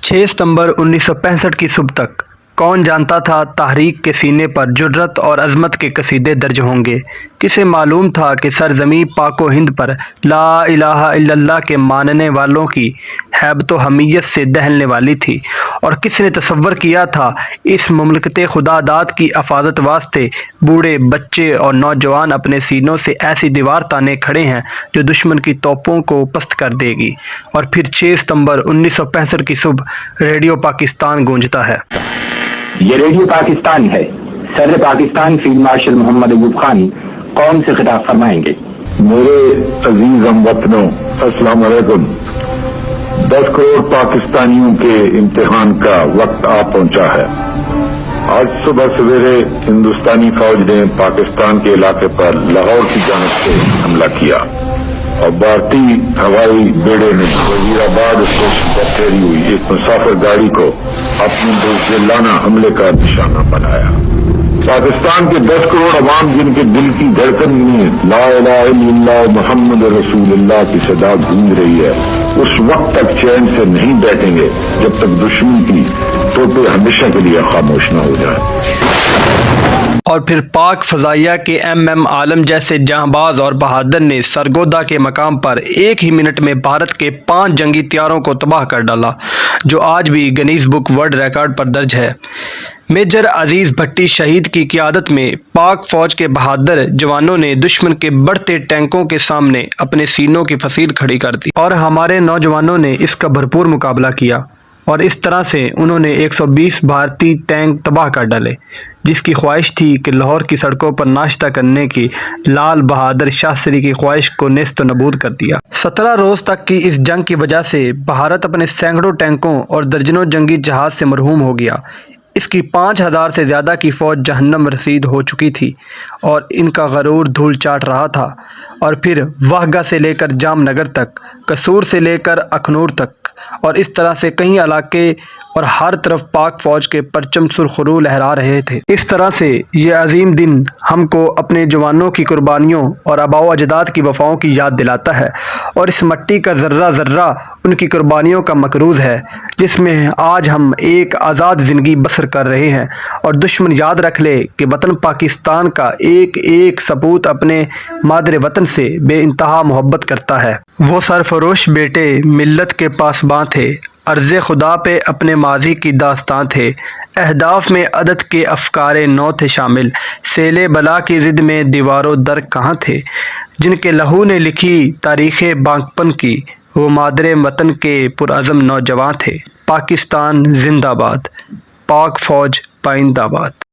6 ستمبر 1965 کی صبح تک کون جانتا تھا تحریک کے سینے پر جرأت اور عظمت کے قصیدے درج ہوں گے؟ کسے معلوم تھا کہ سرزمین پاک و ہند پر لا الہ الا اللہ کے ماننے والوں کی ہیبت و حمیت سے دہلنے والی تھی؟ اور کس نے تصور کیا تھا اس مملکت خدا داد کی حفاظت واسطے بوڑھے، بچے اور نوجوان اپنے سینوں سے ایسی دیوار تانے کھڑے ہیں جو دشمن کی توپوں کو پست کر دے گی؟ اور پھر 6 ستمبر 1965 کی صبح ریڈیو پاکستان گونجتا ہے۔ یہ ریڈیو پاکستان ہے۔ صدر پاکستان فیلڈ مارشل محمد ایوب خان قوم سے خطاب فرمائیں گے۔ میرے عزیز ہم وطنوں، السلام علیکم۔ 10 کروڑ پاکستانیوں کے امتحان کا وقت آ پہنچا ہے۔ آج صبح سویرے ہندوستانی فوج نے پاکستان کے علاقے پر لاہور کی جانب سے حملہ کیا اور بھارتی ہوائی بیڑے نے وزیر آباد اسٹیشن پر ٹھہری ہوئی ایک مسافر گاڑی کو اپنے بزدلانہ حملے کا نشانہ بنایا۔ پاکستان کے 10 کروڑ عوام جن کے دل کی دھڑکن میں لا الہ الا اللہ محمد رسول اللہ کی صدا گونج رہی ہے، اس وقت تک چین سے نہیں بیٹھیں گے جب تک دشمن کی توپیں ہمیشہ کے لیے خاموش نہ ہو جائیں۔ اور پھر پاک فضائیہ کے ایم عالم جیسے جہاں باز اور بہادر نے سرگودا کے مقام پر ایک ہی منٹ میں بھارت کے 5 جنگی طیاروں کو تباہ کر ڈالا، جو آج بھی گنیز بک ورلڈ ریکارڈ پر درج ہے۔ میجر عزیز بھٹی شہید کی قیادت میں پاک فوج کے بہادر جوانوں نے دشمن کے بڑھتے ٹینکوں کے سامنے اپنے سینوں کی فصیل کھڑی کر دی، اور ہمارے نوجوانوں نے اس کا بھرپور مقابلہ کیا، اور اس طرح سے انہوں نے 120 بھارتی ٹینک تباہ کر ڈالے، جس کی خواہش تھی کہ لاہور کی سڑکوں پر ناشتہ کرنے کی لال بہادر شاستری کی خواہش کو نیست و نابود کر دیا۔ 17 روز تک کی اس جنگ کی وجہ سے بھارت اپنے سینکڑوں ٹینکوں اور درجنوں جنگی جہاز سے محروم ہو گیا۔ اس کی 5000 سے زیادہ کی فوج جہنم رسید ہو چکی تھی اور ان کا غرور دھول چاٹ رہا تھا۔ اور پھر واہگہ سے لے کر جام نگر تک، قصور سے لے کر اخنور تک، اور اس طرح سے کئی علاقے اور ہر طرف پاک فوج کے پرچم سرخرو لہرا رہے تھے۔ اس طرح سے یہ عظیم دن ہم کو اپنے جوانوں کی قربانیوں اور آباء و اجداد کی وفاؤں کی یاد دلاتا ہے، اور اس مٹی کا ذرہ ذرہ ان کی قربانیوں کا مقروض ہے جس میں آج ہم ایک آزاد زندگی بسر کر رہے ہیں۔ اور دشمن یاد رکھ لے کہ وطن پاکستان کا ایک ایک سپوت اپنے مادر وطن سے بے انتہا محبت کرتا ہے۔ وہ سرفروش بیٹے ملت کے پاسباں تھے، عرض خدا پہ اپنے ماضی کی داستاں تھے، اہداف میں عدد کے افکار نو تھے شامل، سیلِ بلا کی ضد میں دیوار و در کہاں تھے، جن کے لہو نے لکھی تاریخ بانکپن کی، وہ مادر وطن کے پرعزم نوجواں تھے۔ پاکستان زندہ باد، پاک فوج پائندہ باد۔